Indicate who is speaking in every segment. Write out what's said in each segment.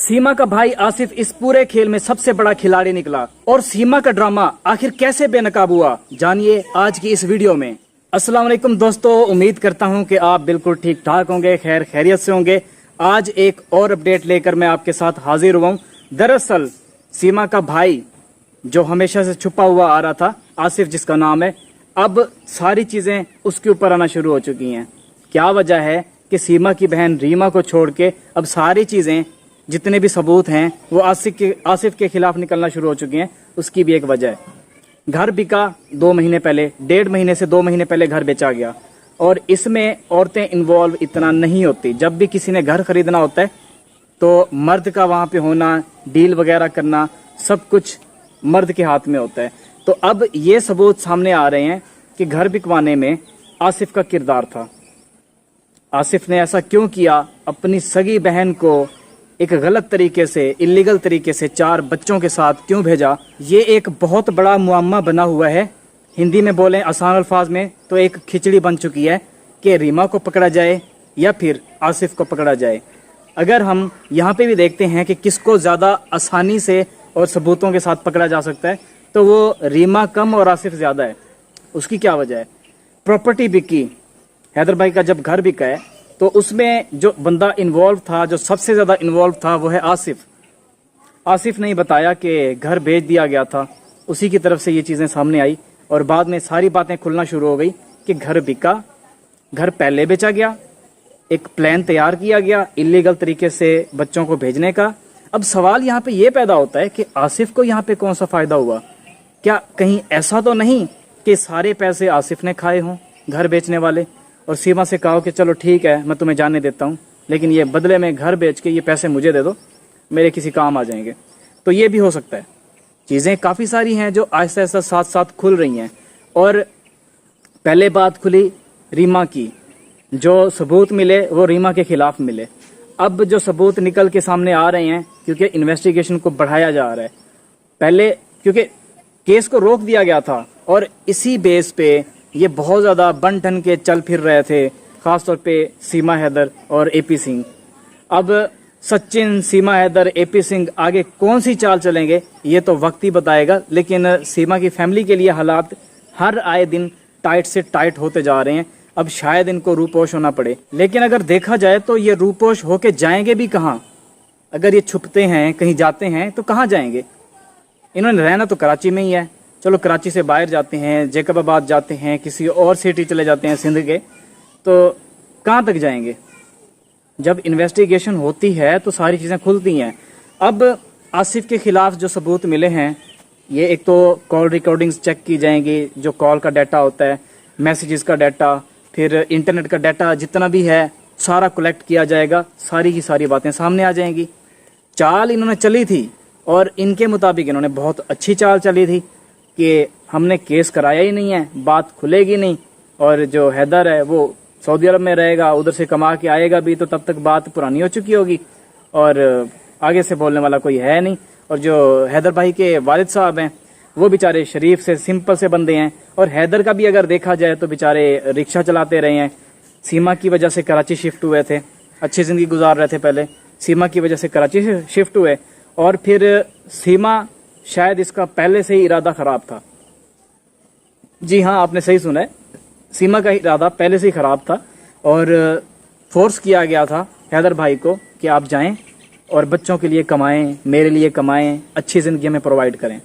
Speaker 1: सीमा का भाई आसिफ इस पूरे खेल में सबसे बड़ा खिलाड़ी निकला और सीमा का ड्रामा आखिर कैसे बेनकाब हुआ, जानिए आज की इस वीडियो में। अस्सलाम वालेकुम दोस्तों, उम्मीद करता हूं कि आप बिल्कुल ठीक ठाक होंगे, खैर खैरियत से होंगे। आज एक और अपडेट लेकर मैं आपके साथ हाजिर हुआ हूं। दरअसल सीमा का भाई जो हमेशा से छुपा हुआ आ रहा था, आसिफ जिसका नाम है, अब सारी चीजें उसके ऊपर आना शुरू हो चुकी हैं। क्या वजह है कि सीमा की बहन रीमा को छोड़ के अब सारी चीजें, जितने भी सबूत हैं, वो आसिफ के खिलाफ निकलना शुरू हो चुकी हैं। उसकी भी एक वजह है, घर बिका 2 महीने पहले, 1.5 महीने से 2 महीने पहले घर बेचा गया। और इसमें औरतें इन्वॉल्व इतना नहीं होती। जब भी किसी ने घर खरीदना होता है तो मर्द का वहां पे होना, डील वगैरह करना, सब कुछ मर्द के हाथ में होता है। तो अब ये सबूत सामने आ रहे हैं कि घर बिकवाने में आसिफ का किरदार था। आसिफ ने ऐसा क्यों किया, अपनी सगी बहन को एक गलत तरीके से, इलीगल तरीके से 4 बच्चों के साथ क्यों भेजा, ये एक बहुत बड़ा मुअम्मा बना हुआ है। हिंदी में बोलें आसान अल्फाज में तो एक खिचड़ी बन चुकी है कि रीमा को पकड़ा जाए या फिर आसिफ को पकड़ा जाए। अगर हम यहाँ पे भी देखते हैं कि किसको ज़्यादा आसानी से और सबूतों के साथ पकड़ा जा सकता है, तो वो रीमा कम और आसिफ ज़्यादा है। उसकी क्या वजह है? प्रॉपर्टी बिकी, हैदर भाई का जब घर बिका है तो उसमें जो बंदा इन्वॉल्व था, जो सबसे ज़्यादा इन्वॉल्व था, वो है आसिफ। आसिफ ने ही बताया कि घर बेच दिया गया था, उसी की तरफ से ये चीज़ें सामने आई और बाद में सारी बातें खुलना शुरू हो गई कि घर बिका, घर पहले बेचा गया, एक प्लान तैयार किया गया इलीगल तरीके से बच्चों को भेजने का। अब सवाल यहाँ पे ये पैदा होता है कि आसिफ को यहाँ पे कौन सा फ़ायदा हुआ? क्या कहीं ऐसा तो नहीं कि सारे पैसे आसिफ ने खाए हों, घर बेचने वाले, और सीमा से कहा कि चलो ठीक है मैं तुम्हें जाने देता हूँ, लेकिन ये बदले में घर बेच के ये पैसे मुझे दे दो, मेरे किसी काम आ जाएंगे। तो ये भी हो सकता है। चीज़ें काफ़ी सारी हैं जो आहिस्ता आहिस्ता साथ साथ खुल रही हैं। और पहले बात खुली रीमा की, जो सबूत मिले वो रीमा के खिलाफ मिले। अब जो सबूत निकल के सामने आ रहे हैं, क्योंकि इन्वेस्टिगेशन को बढ़ाया जा रहा है, पहले क्योंकि केस को रोक दिया गया था और इसी बेस पे ये बहुत ज़्यादा बन ठन के चल फिर रहे थे, ख़ासतौर पे सीमा हैदर और एपी सिंह। अब सचिन, सीमा हैदर, एपी सिंह आगे कौन सी चाल चलेंगे ये तो वक्त ही बताएगा। लेकिन सीमा की फैमिली के लिए हालात हर आए दिन टाइट से टाइट होते जा रहे हैं। अब शायद इनको रूपोश होना पड़े, लेकिन अगर देखा जाए तो ये रूपोश होके जाएंगे भी कहाँ? अगर ये छुपते हैं, कहीं जाते हैं तो कहाँ जाएंगे? इन्होंने रहना तो कराची में ही है। चलो कराची से बाहर जाते हैं, जैकबाबाद जाते हैं, किसी और सिटी चले जाते हैं सिंध के, तो कहाँ तक जाएंगे? जब इन्वेस्टिगेशन होती है तो सारी चीज़ें खुलती हैं। अब आसिफ के खिलाफ जो सबूत मिले हैं, ये एक तो कॉल रिकॉर्डिंग्स चेक की जाएंगी, जो कॉल का डाटा होता है, मैसेजेस का डाटा, फिर इंटरनेट का डाटा जितना भी है सारा कलेक्ट किया जाएगा, सारी की सारी बातें सामने आ जाएंगी। चाल इन्होंने चली थी और इनके मुताबिक इन्होंने बहुत अच्छी चाल चली थी कि हमने केस कराया ही नहीं है, बात खुलेगी नहीं, और जो हैदर है वो सऊदी अरब में रहेगा, उधर से कमा के आएगा भी तो तब तक बात पुरानी हो चुकी होगी और आगे से बोलने वाला कोई है नहीं। और जो हैदर भाई के वालिद साहब हैं वो बेचारे शरीफ से, सिंपल से बंदे हैं। और हैदर का भी अगर देखा जाए तो बेचारे रिक्शा चलाते रहे हैं। सीमा की वजह से कराची शिफ्ट हुए थे, अच्छी ज़िंदगी गुजार रहे थे पहले, सीमा की वजह से कराची से शिफ्ट हुए, और फिर सीमा, शायद इसका पहले से ही इरादा ख़राब था। जी हाँ, आपने सही सुना है, सीमा का इरादा पहले से ही ख़राब था और फोर्स किया गया था हैदर भाई को कि आप जाएं और बच्चों के लिए कमाएं, मेरे लिए कमाएं, अच्छी ज़िंदगी में प्रोवाइड करें।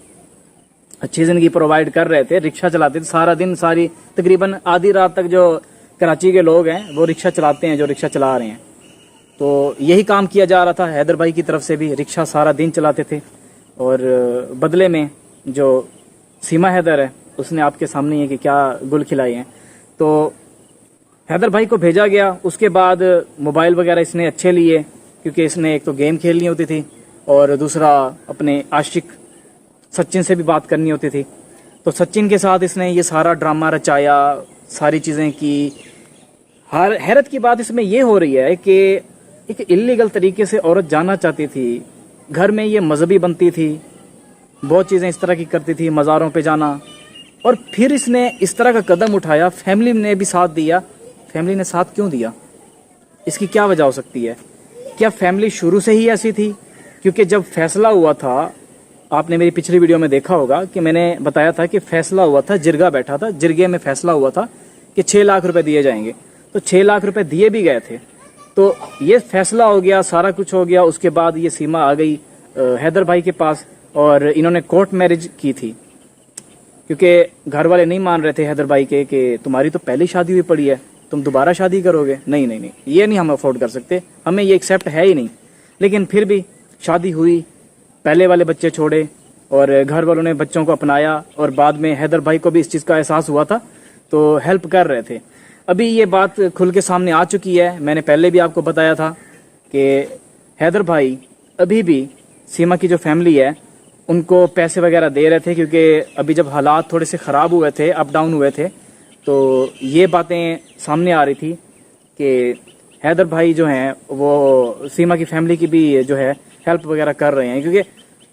Speaker 1: अच्छी ज़िंदगी प्रोवाइड कर रहे थे, रिक्शा चलाते थे सारा दिन, सारी तकरीबन आधी रात तक जो कराची के लोग हैं वो रिक्शा चलाते हैं, जो रिक्शा चला रहे हैं। तो यही काम किया जा रहा था हैदर भाई की तरफ से भी, रिक्शा सारा दिन चलाते थे। और बदले में जो सीमा हैदर है उसने आपके सामने ही है कि क्या गुल खिलाए हैं। तो हैदर भाई को भेजा गया, उसके बाद मोबाइल वगैरह इसने अच्छे लिए, क्योंकि इसने एक तो गेम खेलनी होती थी और दूसरा अपने आशिक सचिन से भी बात करनी होती थी। तो सचिन के साथ इसने ये सारा ड्रामा रचाया, सारी चीज़ें की। हैरत की बात इसमें ये हो रही है कि एक इलीगल तरीके से औरत जाना चाहती थी, घर में ये मजहबी बनती थी, बहुत चीज़ें इस तरह की करती थी, मज़ारों पे जाना, और फिर इसने इस तरह का कदम उठाया। फैमिली ने भी साथ दिया। फैमिली ने साथ क्यों दिया? इसकी क्या वजह हो सकती है? क्या फैमिली शुरू से ही ऐसी थी क्योंकि जब फैसला हुआ था, आपने मेरी पिछली वीडियो में देखा होगा कि मैंने बताया था कि फैसला हुआ था, जिरगा बैठा था, जिरगे में फैसला हुआ था कि 6 लाख रुपए दिए जाएंगे। तो 6 लाख रुपए दिए भी गए थे। तो ये फैसला हो गया, सारा कुछ हो गया। उसके बाद ये सीमा आ गई हैदर भाई के पास और इन्होंने कोर्ट मैरिज की थी, क्योंकि घर वाले नहीं मान रहे थे हैदर भाई के कि तुम्हारी तो पहली शादी हुई पड़ी है, तुम दोबारा शादी करोगे। नहीं नहीं नहीं, ये नहीं हम अफोर्ड कर सकते, हमें ये एक्सेप्ट है ही नहीं। लेकिन फिर भी शादी हुई, पहले वाले बच्चे छोड़े और घर वालों ने बच्चों को अपनाया और बाद में हैदर भाई को भी इस चीज़ का एहसास हुआ था तो हेल्प कर रहे थे। अभी ये बात खुल के सामने आ चुकी है। मैंने पहले भी आपको बताया था कि हैदर भाई अभी भी सीमा की जो फैमिली है उनको पैसे वगैरह दे रहे थे, क्योंकि अभी जब हालात थोड़े से ख़राब हुए थे, अप डाउन हुए थे, तो ये बातें सामने आ रही थी कि हैदर भाई जो हैं वो सीमा की फैमिली की भी जो है हेल्प वगैरह कर रहे हैं, क्योंकि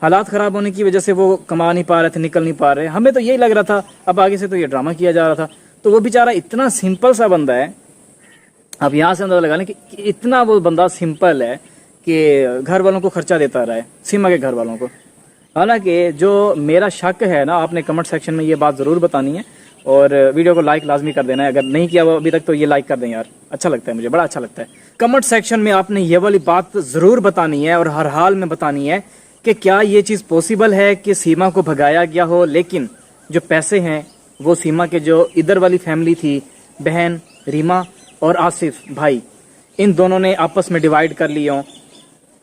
Speaker 1: हालात ख़राब होने की वजह से वो कमा नहीं पा रहे थे, निकल नहीं पा रहे। हमें तो यही लग रहा था, अब आगे से तो ये ड्रामा किया जा रहा था। तो वो बेचारा इतना सिंपल सा बंदा है, आप यहाँ से अंदाजा लगा लें कि इतना वो बंदा सिंपल है कि घर वालों को खर्चा देता रहा है, सीमा के घर वालों को। हालांकि जो मेरा शक है ना, आपने कमेंट सेक्शन में ये बात ज़रूर बतानी है और वीडियो को लाइक लाजमी कर देना है। अगर नहीं किया वो अभी तक तो ये लाइक कर दें यार, अच्छा लगता है, मुझे बड़ा अच्छा लगता है। कमेंट सेक्शन में आपने ये वाली बात ज़रूर बतानी है और हर हाल में बतानी है कि क्या ये चीज़ पॉसिबल है कि सीमा को भगाया गया हो, लेकिन जो पैसे हैं वो सीमा के जो इधर वाली फैमिली थी, बहन रीमा और आसिफ भाई, इन दोनों ने आपस में डिवाइड कर लिए हों।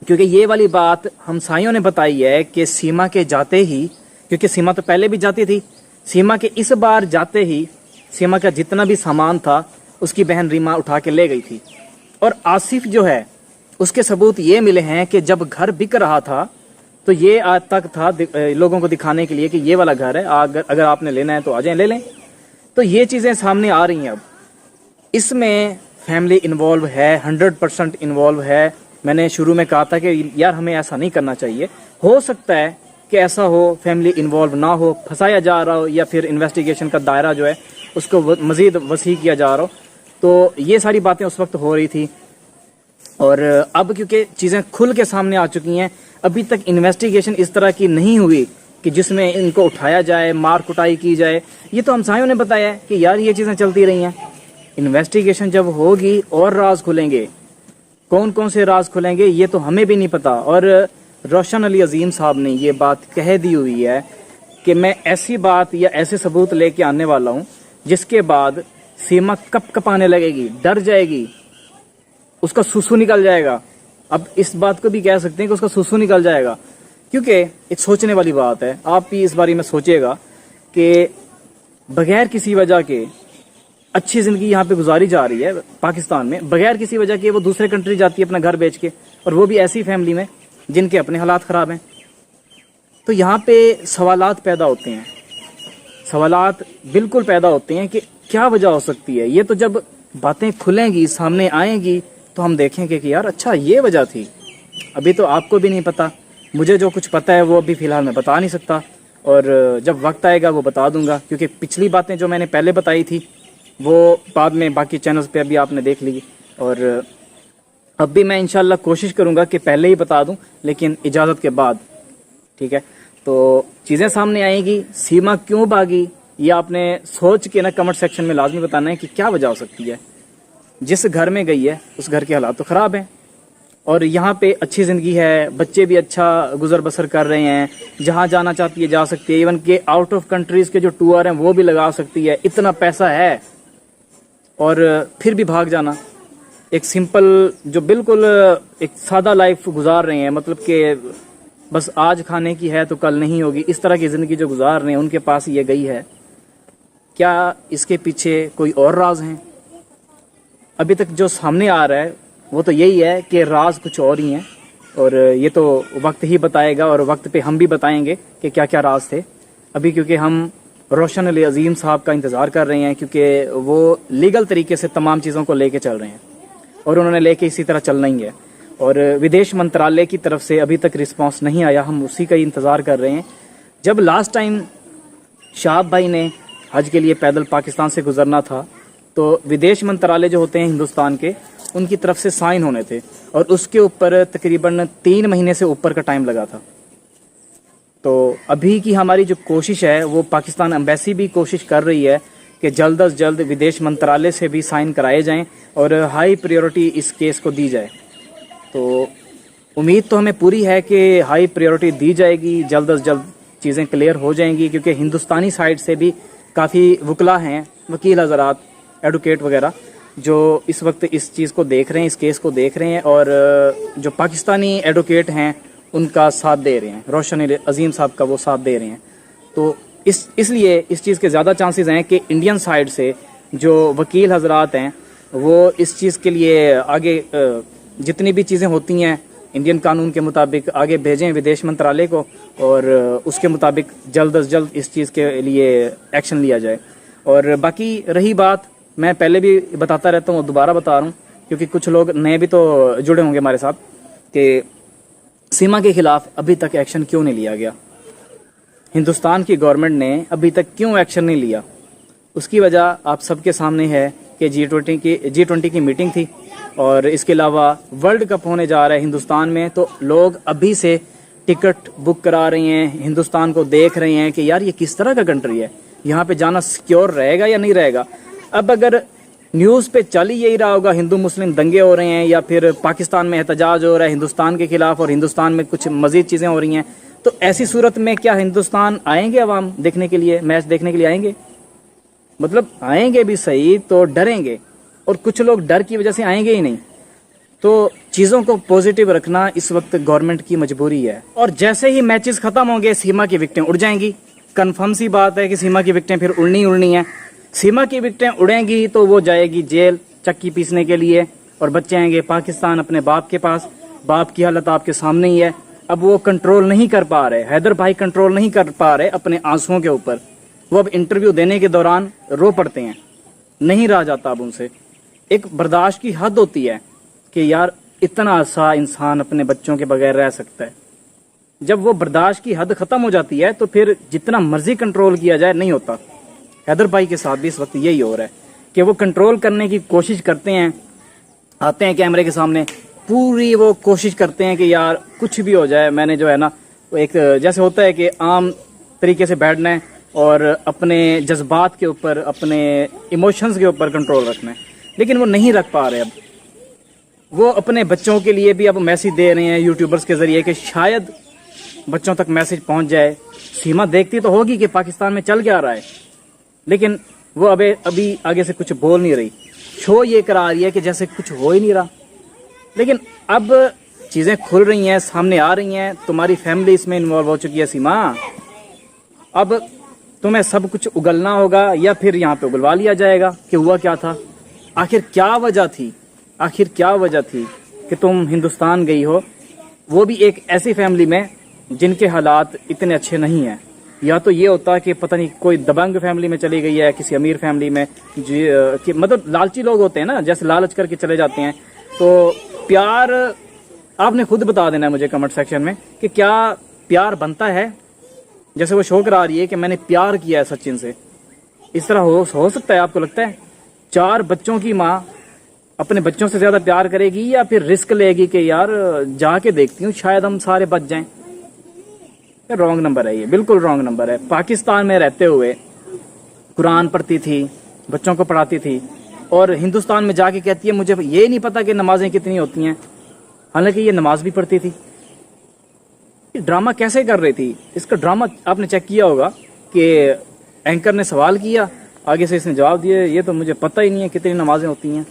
Speaker 1: क्योंकि ये वाली बात हमसायों ने बताई है कि सीमा के जाते ही, क्योंकि सीमा तो पहले भी जाती थी, सीमा के इस बार जाते ही सीमा का जितना भी सामान था उसकी बहन रीमा उठा के ले गई थी। और आसिफ जो है उसके सबूत ये मिले हैं कि जब घर बिक रहा था तो ये आज तक था लोगों को दिखाने के लिए कि ये वाला घर है, अगर आपने लेना है तो आ जाएं ले लें। तो ये चीज़ें सामने आ रही हैं। अब इसमें फैमिली इन्वॉल्व है, 100% इन्वॉल्व है। मैंने शुरू में कहा था कि यार हमें ऐसा नहीं करना चाहिए। हो सकता है कि ऐसा हो, फैमिली इन्वॉल्व ना हो, फंसाया जा रहा हो, या फिर इन्वेस्टिगेशन का दायरा जो है उसको मज़ीद वसी किया जा रहा हो। तो ये सारी बातें उस वक्त हो रही थी और अब क्योंकि चीज़ें खुल के सामने आ चुकी हैं, अभी तक इन्वेस्टिगेशन इस तरह की नहीं हुई कि जिसमें इनको उठाया जाए, मार कुटाई की जाए। ये तो हमसायों ने बताया है कि यार ये चीज़ें चलती रही हैं। इन्वेस्टिगेशन जब होगी और राज खुलेंगे, कौन कौन से राज खुलेंगे ये तो हमें भी नहीं पता। और रोशन अली अजीम साहब ने ये बात कह दी हुई है कि मैं ऐसी बात या ऐसे सबूत लेके आने वाला हूँ जिसके बाद सीमा कप कपाने लगेगी, डर जाएगी, उसका सुसु निकल जाएगा। अब इस बात को भी कह सकते हैं कि उसका सुसु निकल जाएगा, क्योंकि एक सोचने वाली बात है। आप भी इस बारे में सोचिएगा कि बगैर किसी वजह के अच्छी जिंदगी यहाँ पे गुजारी जा रही है पाकिस्तान में, बगैर किसी वजह के वो दूसरे कंट्री जाती है अपना घर बेच के, और वो भी ऐसी फैमिली में जिनके अपने हालात ख़राब हैं। तो यहाँ पे सवालात पैदा होते हैं, सवालात बिल्कुल पैदा होते हैं कि क्या वजह हो सकती है। ये तो जब बातें खुलेंगी, सामने आएंगी, तो हम देखेंगे कि यार अच्छा ये वजह थी। अभी तो आपको भी नहीं पता, मुझे जो कुछ पता है वो अभी फ़िलहाल मैं बता नहीं सकता, और जब वक्त आएगा वो बता दूंगा। क्योंकि पिछली बातें जो मैंने पहले बताई थी वो बाद में बाकी चैनल्स पे अभी आपने देख ली, और अब भी मैं इंशाल्लाह कोशिश करूंगा कि पहले ही बता दूं, लेकिन इजाज़त के बाद, ठीक है। तो चीज़ें सामने आएंगी। सीमा क्यों भागी ये आपने सोच के ना कमेंट सेक्शन में लाजमी बताना है कि क्या वजह हो सकती है। जिस घर में गई है उस घर के हालात तो ख़राब हैं, और यहाँ पे अच्छी ज़िंदगी है, बच्चे भी अच्छा गुजर बसर कर रहे हैं, जहाँ जाना चाहती है जा सकती है, इवन के आउट ऑफ कंट्रीज़ के जो टूर हैं वो भी लगा सकती है, इतना पैसा है। और फिर भी भाग जाना, एक सिंपल जो बिल्कुल एक सादा लाइफ गुजार रहे हैं, मतलब कि बस आज खाने की है तो कल नहीं होगी, इस तरह की ज़िंदगी जो गुजार रहे हैं, उनके पास ये गई है। क्या इसके पीछे कोई और राज हैं? अभी तक जो सामने आ रहा है वो तो यही है कि राज कुछ और ही हैं, और ये तो वक्त ही बताएगा, और वक्त पे हम भी बताएंगे कि क्या क्या राज थे। अभी क्योंकि हम रोशन अली अजीम साहब का इंतज़ार कर रहे हैं, क्योंकि वो लीगल तरीके से तमाम चीज़ों को लेके चल रहे हैं, और उन्होंने लेके इसी तरह चलना ही है। और विदेश मंत्रालय की तरफ से अभी तक रिस्पांस नहीं आया, हम उसी का ही इंतज़ार कर रहे हैं। जब लास्ट टाइम शाह भाई ने हज के लिए पैदल पाकिस्तान से गुजरना था, तो विदेश मंत्रालय जो होते हैं हिंदुस्तान के, उनकी तरफ से साइन होने थे और उसके ऊपर तकरीबन 3 महीने से ऊपर का टाइम लगा था। तो अभी की हमारी जो कोशिश है वो पाकिस्तान एम्बेसी भी कोशिश कर रही है कि जल्द अज जल्द विदेश मंत्रालय से भी साइन कराए जाएं और हाई प्रायोरिटी इस केस को दी जाए। तो उम्मीद तो हमें पूरी है कि हाई प्रायोरिटी दी जाएगी, जल्द अज जल्द चीज़ें क्लियर हो जाएंगी, क्योंकि हिंदुस्तानी साइड से भी काफ़ी वकला हैं, वकील हज़रात, एडवोकेट वगैरह, जो इस वक्त इस चीज़ को देख रहे हैं, इस केस को देख रहे हैं और जो पाकिस्तानी एडवोकेट हैं उनका साथ दे रहे हैं, रोशन अजीम साहब का वो साथ दे रहे हैं। तो इसलिए इस चीज़ के ज़्यादा चांसेस हैं कि इंडियन साइड से जो वकील हजरात हैं वो इस चीज़ के लिए आगे जितनी भी चीज़ें होती हैं इंडियन कानून के मुताबिक आगे भेजें विदेश मंत्रालय को और उसके मुताबिक जल्द अज जल्द इस चीज़ के लिए एक्शन लिया जाए। और बाकी रही बात, मैं पहले भी बताता रहता हूँ, दोबारा बता रहा हूँ क्योंकि कुछ लोग नए भी तो जुड़े होंगे हमारे साथ, कि सीमा के खिलाफ अभी तक एक्शन क्यों नहीं लिया गया, हिंदुस्तान की गवर्नमेंट ने अभी तक क्यों एक्शन नहीं लिया। उसकी वजह आप सबके सामने है कि G20 की मीटिंग थी और इसके अलावा वर्ल्ड कप होने जा रहा है हिंदुस्तान में, तो लोग अभी से टिकट बुक करा रहे हैं, हिंदुस्तान को देख रहे हैं कि यार ये किस तरह का कंट्री है, यहाँ पे जाना सिक्योर रहेगा या नहीं रहेगा। अब अगर न्यूज़ पे चल ही यही रहा होगा हिंदू मुस्लिम दंगे हो रहे हैं या फिर पाकिस्तान में एहतजाज हो रहा है हिंदुस्तान के खिलाफ और हिंदुस्तान में कुछ मजीद चीज़ें हो रही हैं, तो ऐसी सूरत में क्या हिंदुस्तान आएंगे अवाम देखने के लिए, मैच देखने के लिए आएंगे? मतलब आएंगे भी सही तो डरेंगे, और कुछ लोग डर की वजह से आएंगे ही नहीं। तो चीज़ों को पॉजिटिव रखना इस वक्त गवर्नमेंट की मजबूरी है। और जैसे ही मैचेस खत्म होंगे सीमा की विकेटें उड़ जाएंगी, कन्फर्म सी बात है कि सीमा की विकेटें फिर उड़नी है। सीमा की विकेटें उड़ेंगी तो वो जाएगी जेल चक्की पीसने के लिए और बच्चे आएंगे पाकिस्तान अपने बाप के पास। बाप की हालत आपके सामने ही है, अब वो कंट्रोल नहीं कर पा रहे, हैदर भाई कंट्रोल नहीं कर पा रहे अपने आंसुओं के ऊपर। वो अब इंटरव्यू देने के दौरान रो पड़ते हैं, नहीं रहा जाता अब उनसे। एक बर्दाश्त की हद होती है कि यार इतना सा इंसान अपने बच्चों के बगैर रह सकता है। जब वो बर्दाश्त की हद खत्म हो जाती है तो फिर जितना मर्जी कंट्रोल किया जाए नहीं होता। हैदर भाई के साथ भी इस वक्त यही हो रहा है कि वो कंट्रोल करने की कोशिश करते हैं, आते हैं कैमरे के सामने, पूरी वो कोशिश करते हैं कि यार कुछ भी हो जाए, मैंने जो है ना वो एक जैसे होता है कि आम तरीके से बैठना है और अपने जज्बात के ऊपर, अपने इमोशंस के ऊपर कंट्रोल रखना है, लेकिन वो नहीं रख पा रहे। अब वो अपने बच्चों के लिए भी अब मैसेज दे रहे हैं यूट्यूबर्स के जरिए कि शायद बच्चों तक मैसेज पहुंच जाए। सीमा देखती तो होगी कि पाकिस्तान में चल क्या रहा है, लेकिन वो अभी आगे से कुछ बोल नहीं रही, शो ये करा रही है कि जैसे कुछ हो ही नहीं रहा। लेकिन अब चीज़ें खुल रही हैं, सामने आ रही हैं, तुम्हारी फैमिली इसमें इन्वॉल्व हो चुकी है सीमा। अब तुम्हें सब कुछ उगलना होगा या फिर यहाँ पे उगलवा लिया जाएगा कि हुआ क्या था, आखिर क्या वजह थी कि तुम हिंदुस्तान गई हो, वो भी एक ऐसी फैमिली में जिनके हालात इतने अच्छे नहीं हैं। या तो ये होता है कि पता नहीं कोई दबंग फैमिली में चली गई है, किसी अमीर फैमिली में, कि मतलब लालची लोग होते हैं ना, जैसे लालच करके चले जाते हैं। तो प्यार आपने खुद बता देना है मुझे कमेंट सेक्शन में कि क्या प्यार बनता है? जैसे वो शो करा रही है कि मैंने प्यार किया है सचिन से, इस तरह हो सकता है? आपको लगता है 4 बच्चों की माँ अपने बच्चों से ज्यादा प्यार करेगी या फिर रिस्क लेगी कि यार जाके देखती हूँ शायद हम सारे बच जाएं? रॉन्ग नंबर है, ये बिल्कुल रॉन्ग नंबर है। पाकिस्तान में रहते हुए कुरान पढ़ती थी, बच्चों को पढ़ाती थी, और हिंदुस्तान में जाके कहती है मुझे ये नहीं पता कि नमाजें कितनी होती हैं, हालांकि ये नमाज भी पढ़ती थी। ड्रामा कैसे कर रही थी? इसका ड्रामा आपने चेक किया होगा कि एंकर ने सवाल किया, आगे से इसने जवाब दिए, ये तो मुझे पता ही नहीं है कितनी नमाजें होती हैं।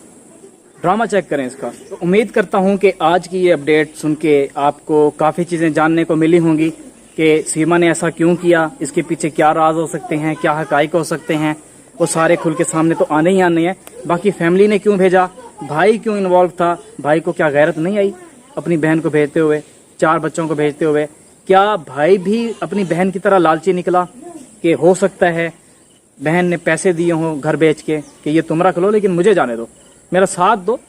Speaker 1: ड्रामा चेक करें इसका। तो उम्मीद करता हूं कि आज की ये अपडेट सुन के आपको काफ़ी चीज़ें जानने को मिली होंगी कि सीमा ने ऐसा क्यों किया, इसके पीछे क्या राज हो सकते हैं, क्या हकाइक हो सकते हैं, वो सारे खुल के सामने तो आने ही आने हैं। बाकी फैमिली ने क्यों भेजा, भाई क्यों इन्वॉल्व था, भाई को क्या गैरत नहीं आई अपनी बहन को भेजते हुए, 4 बच्चों को भेजते हुए? क्या भाई भी अपनी बहन की तरह लालची निकला कि हो सकता है बहन ने पैसे दिए हों घर बेच के कि ये तुम रख लो लेकिन मुझे जाने दो, मेरा साथ दो,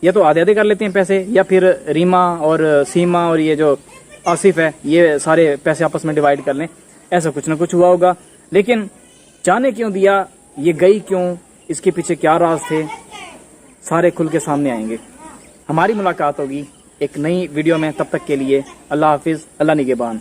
Speaker 1: या तो आधे आधे कर लेते हैं पैसे, या फिर रीमा और सीमा और ये जो आसिफ है ये सारे पैसे आपस में डिवाइड कर लें, ऐसा कुछ ना कुछ हुआ होगा। लेकिन जाने क्यों दिया, ये गई क्यों, इसके पीछे क्या राज थे, सारे खुल के सामने आएंगे। ہماری ملاقات ہوگی ایک نئی ویڈیو میں، تب تک کے لیے اللہ حافظ، اللہ نگہبان۔